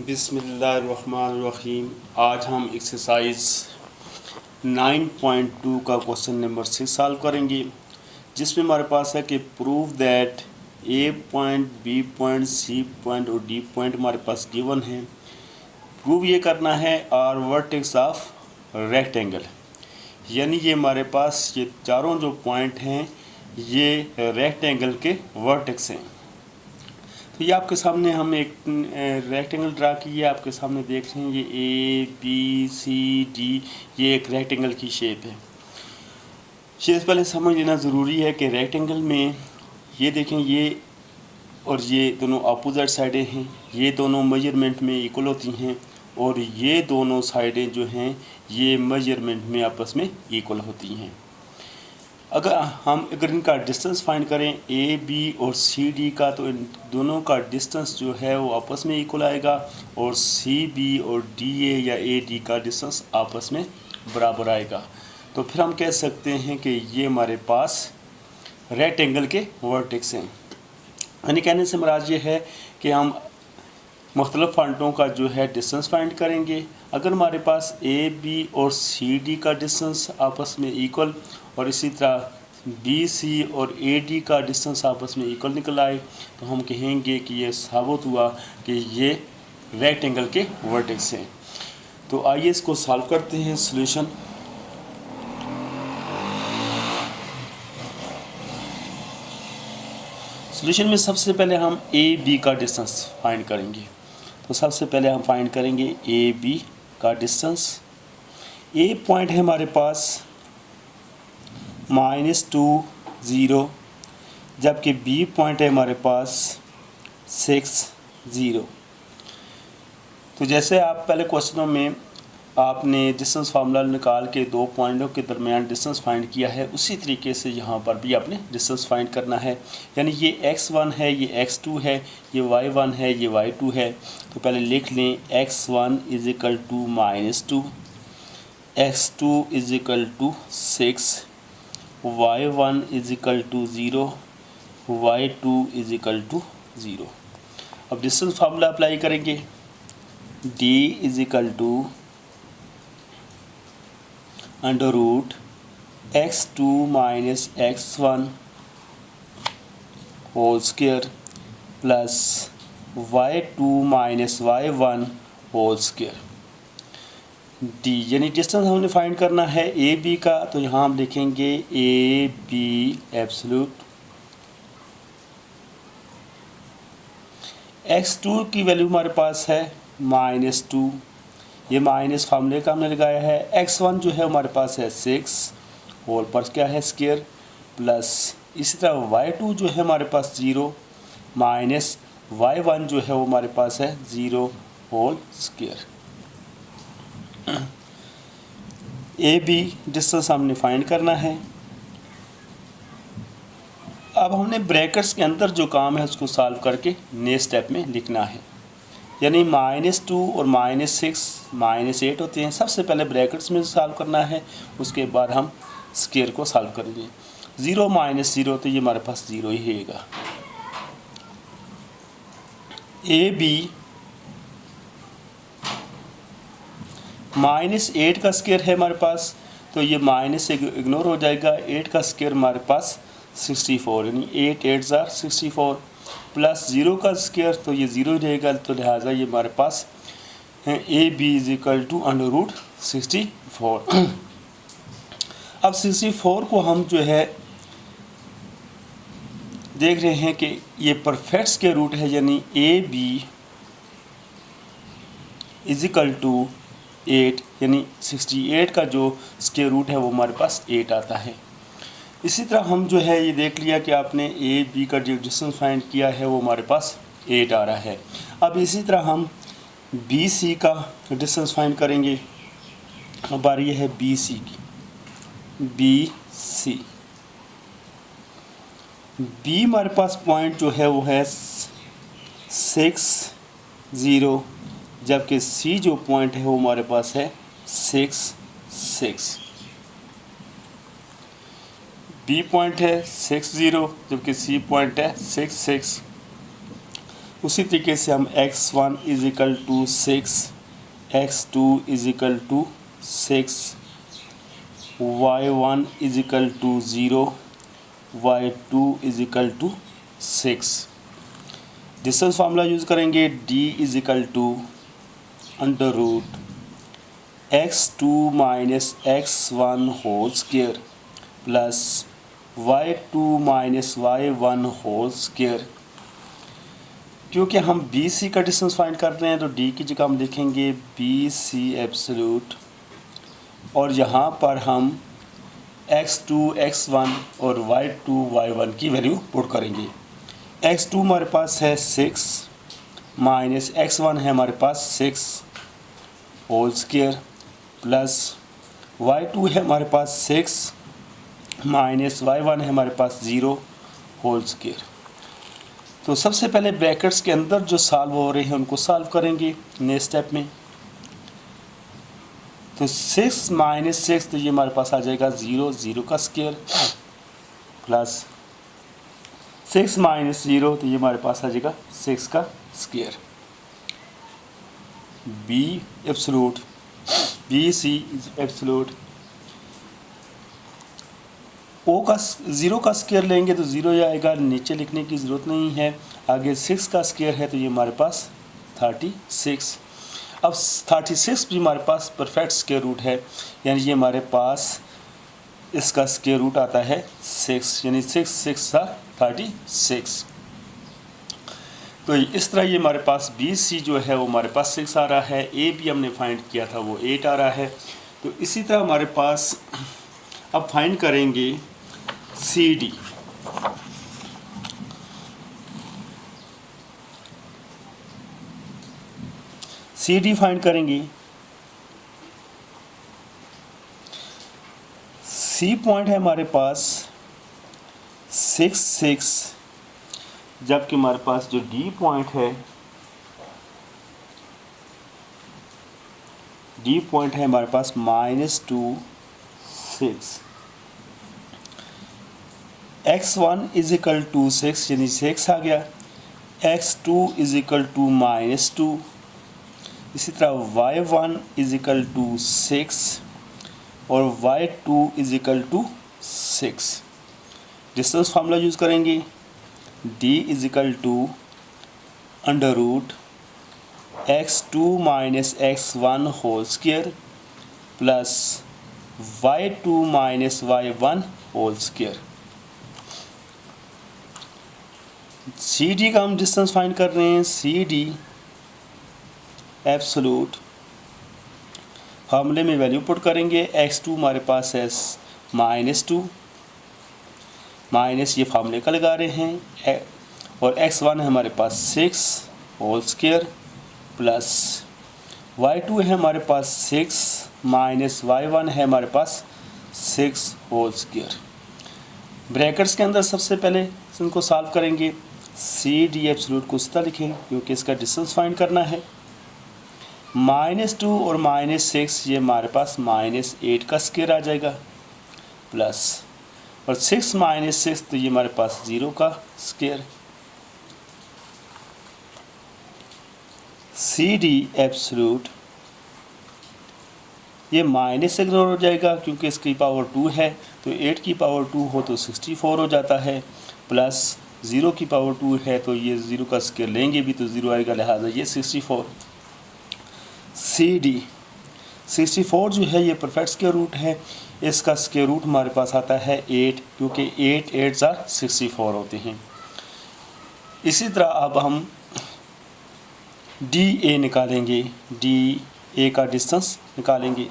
बिस्मिल्लाहिर्रहमानिर्रहीम। आज हम एक्सरसाइज 9.2 का क्वेश्चन नंबर 6 सॉल्व करेंगे, जिसमें हमारे पास है कि prove that A point, B point, C point और डी पॉइंट हमारे पास गिवन है। प्रूव ये करना है आर वर्टेक्स ऑफ रेक्टेंगल, यानी ये हमारे पास ये चारों जो पॉइंट हैं ये रेक्टेंगल के वर्टेक्स हैं। तो ये आपके सामने हम एक रेक्टेंगल ड्रा किए, आपके सामने देख रहे हैं ये ए बी सी डी, ये एक रेक्टेंगल की शेप है। शेप पहले समझ लेना ज़रूरी है कि रेक्टेंगल में ये देखें, ये और ये दोनों अपोजिट साइडें हैं, ये दोनों मेजरमेंट में इक्वल होती हैं और ये दोनों साइडें जो हैं ये मेजरमेंट में आपस में इक्वल होती हैं। अगर इनका डिस्टेंस फाइंड करें ए बी और सी डी का, तो इन दोनों का डिस्टेंस जो है वो आपस में इक्वल आएगा और सी बी और डी ए या ए डी का डिस्टेंस आपस में बराबर आएगा। तो फिर हम कह सकते हैं कि ये हमारे पास रेक्टेंगल के वर्टेक्स हैं। यानी कहने से मुराद ये है कि हम मुख्तलिफ पॉइंटों का जो है डिस्टेंस फाइंड करेंगे। अगर हमारे पास ए बी और सी डी का डिस्टेंस आपस में इक्वल और इसी तरह बी सी और ए डी का डिस्टेंस आपस में इक्वल निकल आए, तो हम कहेंगे कि ये साबित हुआ कि ये रेक्टेंगल के वर्टेक्स हैं। तो आइए इसको सॉल्व करते हैं। सॉल्यूशन में सबसे पहले हम ए बी का डिस्टेंस फाइंड करेंगे। तो सबसे पहले हम फाइंड करेंगे ए बी का डिस्टेंस। ए पॉइंट है हमारे पास -2 0, जबकि बी पॉइंट है हमारे पास 6 0। तो जैसे आप पहले क्वेश्चनों में आपने डिस्टेंस फार्मूला निकाल के दो पॉइंटों के दरमियान डिस्टेंस फाइंड किया है, उसी तरीके से यहाँ पर भी आपने डिस्टेंस फाइंड करना है। यानी ये x1 है, ये x2 है, ये y1 है, ये y2 है। तो पहले लिख लें x1 = -2, x2 = 6, y1 = 0, y2 = 0। अब डिस्टेंस फार्मूला अप्लाई करेंगे। d = √x2 - x1 whole square plus y2 - y1 whole square. D यानी डिस्टेंस हमने फाइंड करना है ए बी का। तो यहाँ हम लिखेंगे ए बी एब्सोल्यूट x2 की वैल्यू हमारे पास है -2, ये माइनस फार्मूले का हमने लगाया है। x1 जो है हमारे पास है 6 होल पर क्या है स्क्वायर, प्लस इसी तरह y2 जो है हमारे पास 0 माइनस y1 जो है वो हमारे पास है 0 whole square. A B distance हमने फाइंड करना है। अब हमने ब्रैकेट्स के अंदर जो काम है उसको सॉल्व करके नेक्स्ट स्टेप में लिखना है। यानी -2 और -6 -8 होते हैं। सबसे पहले ब्रैकेट्स में सॉल्व करना है, उसके बाद हम स्क्वायर को सॉल्व करेंगे। 0 - 0 तो ये हमारे पास 0 ही रहेगा। ए बी -8 का स्क्वायर है हमारे पास, तो ये माइनस से इग्नोर हो जाएगा। 8 का स्क्वायर हमारे पास 64, यानी 8 8 = 64 प्लस 0 का स्क्वायर, तो ये 0 रहेगा। तो लिहाजा ये हमारे पास ए बी = √64। अब 64 को हम जो है देख रहे हैं कि ये परफेक्ट स्क्वायर रूट है, यानी ए बी = 8, यानी 68 का जो स्क्वायर रूट है वो हमारे पास 8 आता है। इसी तरह हम जो है ये देख लिया कि आपने ए बी का जो डिस्टेंस फाइंड किया है वो हमारे पास 8 आ रहा है। अब इसी तरह हम बी सी का डिस्टेंस फाइंड करेंगे। अब बारी है बी सी की। बी सी बी हमारे पास पॉइंट जो है वो है 6 0, जबकि सी जो पॉइंट है वो हमारे पास है 6 6। बी पॉइंट है 6 0, जबकि सी पॉइंट है 6 6। उसी तरीके से हम x1 is equal to 6, x2 is equal to 6, y1 is equal to 0, y2 is equal to 6। Distance formula use करेंगे, d is equal to under root x2 minus x1 whole square plus y2 minus y1 whole square. क्योंकि हम B C का distance find कर रहे हैं तो D की जगह हम लिखेंगे बी सी एब्सोल्यूट, और यहाँ पर हम x2 x1 और y2 y1 की वैल्यू पुट करेंगे। x2 हमारे पास है 6 माइनस x1 है हमारे पास 6 होल स्क्वायर प्लस y2 है हमारे पास 6 माइनस y1 है हमारे पास 0 होल स्क्वायर। तो सबसे पहले ब्रैकेट्स के अंदर जो सॉल्व हो रहे हैं उनको सॉल्व करेंगे नेक्स्ट स्टेप में। तो 6 माइनस 6 तो ये हमारे पास आ जाएगा 0, 0 का स्क्वायर प्लस 6 माइनस 0 तो ये हमारे पास आ जाएगा 6 का square. B absolute, B C absolute, O का 0 का स्क्वायर लेंगे तो 0 आएगा, नीचे लिखने की ज़रूरत नहीं है। आगे 6 का स्क्वायर है तो ये हमारे पास 36। अब 36 भी हमारे पास परफेक्ट स्क्वायर रूट है, यानी ये हमारे पास इसका स्क्वायर रूट आता है 6, यानी 6 6 36। तो इस तरह ये हमारे पास बी सी जो है वो हमारे पास 6 आ रहा है, ए भी हमने फाइंड किया था वो 8 आ रहा है। तो इसी तरह हमारे पास अब फाइंड करेंगे C D. C D find करेंगे। सी पॉइंट है हमारे पास 6 6, जबकि हमारे पास जो डी पॉइंट है, डी पॉइंट है हमारे पास -2 6। x1 इज इक्वल टू 6 यानी 6 आ गया, x2 इज इक्वल टू -2, इसी तरह y1 इज इक्वल टू 6 और y2 is equal to 6। Distance formula use करेंगे, d is equal to under root x2 minus x1 whole square plus y2 minus y1 whole square. C D का हम distance find कर रहे हैं, C D absolute फार्मूले में value put करेंगे, x2 हमारे पास है -2 माइनस ये फार्मूले का लगा रहे हैं, और x1 है हमारे पास 6 होल स्क्वायर प्लस y2 है हमारे पास 6 माइनस y1 है हमारे पास 6 होल स्क्वायर। ब्रैकेट्स के अंदर सबसे पहले इनको सॉल्व करेंगे। सी डी एब्सोल्यूट को इस तरह लिखें क्योंकि इसका डिस्टेंस फाइंड करना है। -2 और -6 ये हमारे पास -8 का स्क्वायर आ जाएगा प्लस, और 6 माइनस 6 तो ये हमारे पास 0 का स्क्वायर। सी डी एब्सोल्यूट ये माइनस इग्नोर हो जाएगा क्योंकि इसकी पावर 2 है, तो 8 की पावर 2 हो तो 64 हो जाता है, प्लस 0 की पावर 2 है तो ये 0 का स्क्वायर लेंगे भी तो 0 आएगा, लिहाजा ये 64। सी डी 64 जो है ये परफेक्ट स्क्वायर रूट है, इसका स्क्वायर रूट हमारे पास आता है 8, क्योंकि 8 8 64 होते हैं। इसी तरह अब हम डी ए निकालेंगे, डी ए का डिस्टेंस निकालेंगे।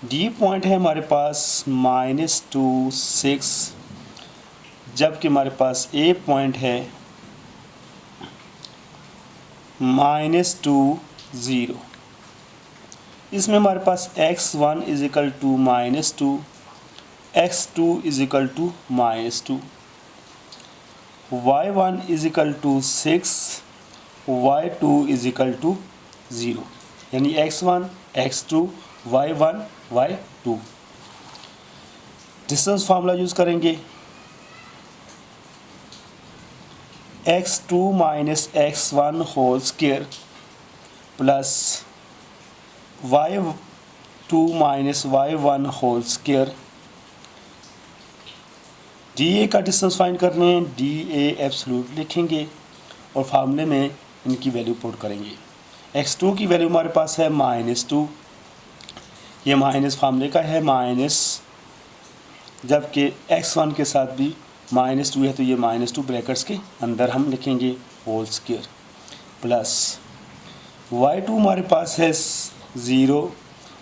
डी पॉइंट है हमारे पास -2 6, जबकि हमारे पास ए पॉइंट है -2 0। इसमें हमारे पास x1 is equal to -2, x2 is equal to -2, y1 is equal to 6, y2 is equal to 0, यानी x1 x2 y1 y2। Distance formula use करेंगे, x2 minus x1 whole square plus y2 minus y1 whole square. D A का distance find करने हैं, D A absolute लिखेंगे और फार्मूले में इनकी वैल्यू पुट करेंगे। x2 की वैल्यू हमारे पास है -2, ये माइनस फार्मूले का है माइनस, जबकि x1 के साथ भी -2 है तो ये -2 ब्रैकेट्स के अंदर हम लिखेंगे होल स्क्वायर प्लस y2 हमारे पास है 0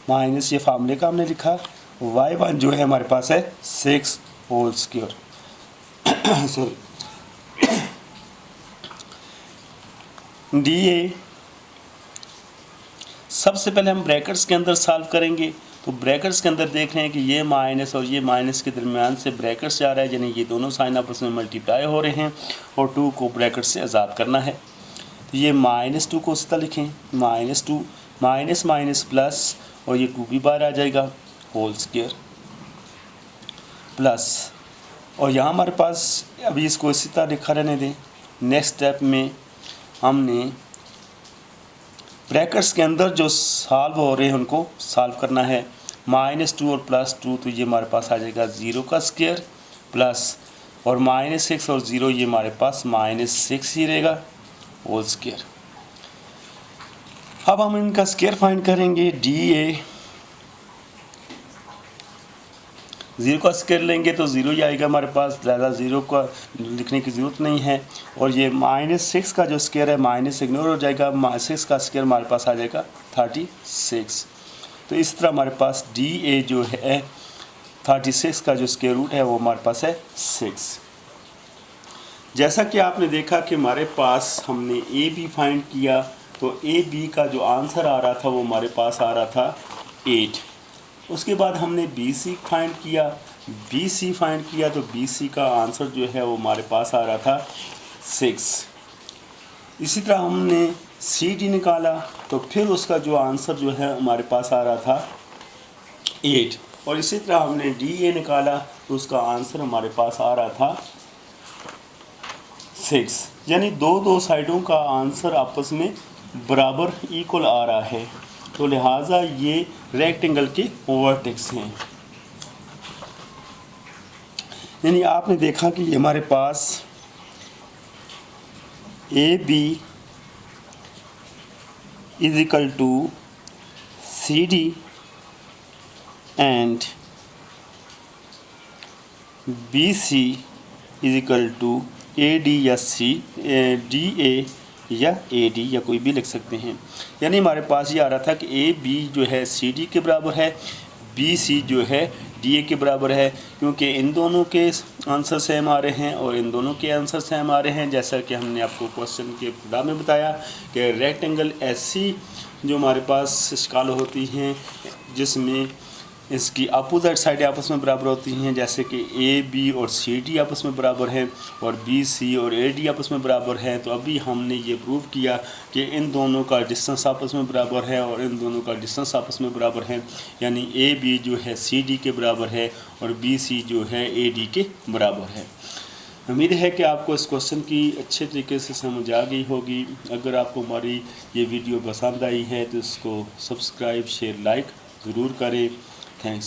माइनस, ये फार्मूले का हमने लिखा, y1 जो है हमारे पास है 6 whole square. Sorry, D A सबसे पहले हम ब्रैकेट्स के अंदर सॉल्व करेंगे। तो ब्रैकेट्स के अंदर देख रहे हैं कि ये माइनस और ये माइनस के दरमियान से ब्रैकेट्स जा रहा है, यानी ये दोनों साइन आपस में मल्टीप्लाई हो रहे हैं और 2 को ब्रैकेट से आज़ाद करना है। तो ये -2 को सीधा लिखें, -2 माइनस माइनस प्लस और ये 2 भी बाहर आ जाएगा होल स्क्वायर प्लस, और यहाँ हमारे पास अभी इसको इसी तरह लिखा रहने दें। नेक्स्ट स्टेप में हमने ब्रैकेट्स के अंदर जो सॉल्व हो रहे हैं उनको सॉल्व करना है। -2 और +2 तो ये हमारे पास आ जाएगा 0 का स्क्वायर प्लस, और -6 और 0 ये हमारे पास -6 ही रहेगा होल स्क्वायर। अब हम इनका स्क्वायर फाइंड करेंगे। डी ए 0 का स्क्वायर लेंगे तो 0 ही आएगा हमारे पास, ज़्यादा 0 का लिखने की ज़रूरत नहीं है। और ये -6 का जो स्क्वायर है माइनस इग्नोर हो जाएगा, -6 का स्क्वायर हमारे पास आ जाएगा 36। तो इस तरह हमारे पास डी ए जो है 36 का जो स्क्वायर रूट है वो हमारे पास है 6। जैसा कि आपने देखा कि हमारे पास हमने ए बी फाइंड किया, तो ए बी का जो आंसर आ रहा था वो हमारे पास आ रहा था 8। उसके बाद हमने बी सी फाइंड किया, बी सी फाइंड किया तो बी सी का आंसर जो है वो हमारे पास आ रहा था 6। इसी तरह हमने सी डी निकाला तो फिर उसका जो आंसर जो है हमारे पास आ रहा था 8, और इसी तरह हमने डी ए निकाला तो उसका आंसर हमारे पास आ रहा था 6। यानी दो साइडों का आंसर आपस में बराबर इक्वल आ रहा है, तो लिहाजा ये रेक्टेंगल के वर्टेक्स हैं। यानी आपने देखा कि ये हमारे पास A B is equal to C D and B C is equal to A D या सी डी ए या ए डी या कोई भी लिख सकते हैं। यानी हमारे पास ये आ रहा था कि ए बी जो है सी डी के बराबर है, बी सी जो है डी ए के बराबर है, क्योंकि इन दोनों के आंसर सेम आ रहे हैं और इन दोनों के आंसर सेम आ रहे हैं। जैसा कि हमने आपको क्वेश्चन के इब्तिदा में बताया कि रेक्टेंगल ऐसी जो हमारे पास शिकाल होती हैं जिसमें इसकी अपोजिट साइड आपस में बराबर होती हैं, जैसे कि ए बी और सी डी आपस में बराबर हैं और बी सी और ए डी आपस में बराबर हैं। तो अभी हमने ये प्रूव किया कि इन दोनों का डिस्टेंस आपस में बराबर है और इन दोनों का डिस्टेंस आपस में बराबर है, यानी ए बी जो है सी डी के बराबर है और बी सी जो है ए डी के बराबर है। उम्मीद है कि आपको इस क्वेश्चन की अच्छे तरीके से समझ आ गई होगी। अगर आपको हमारी ये वीडियो पसंद आई है तो इसको सब्सक्राइब शेयर लाइक ज़रूर करें। Thanks.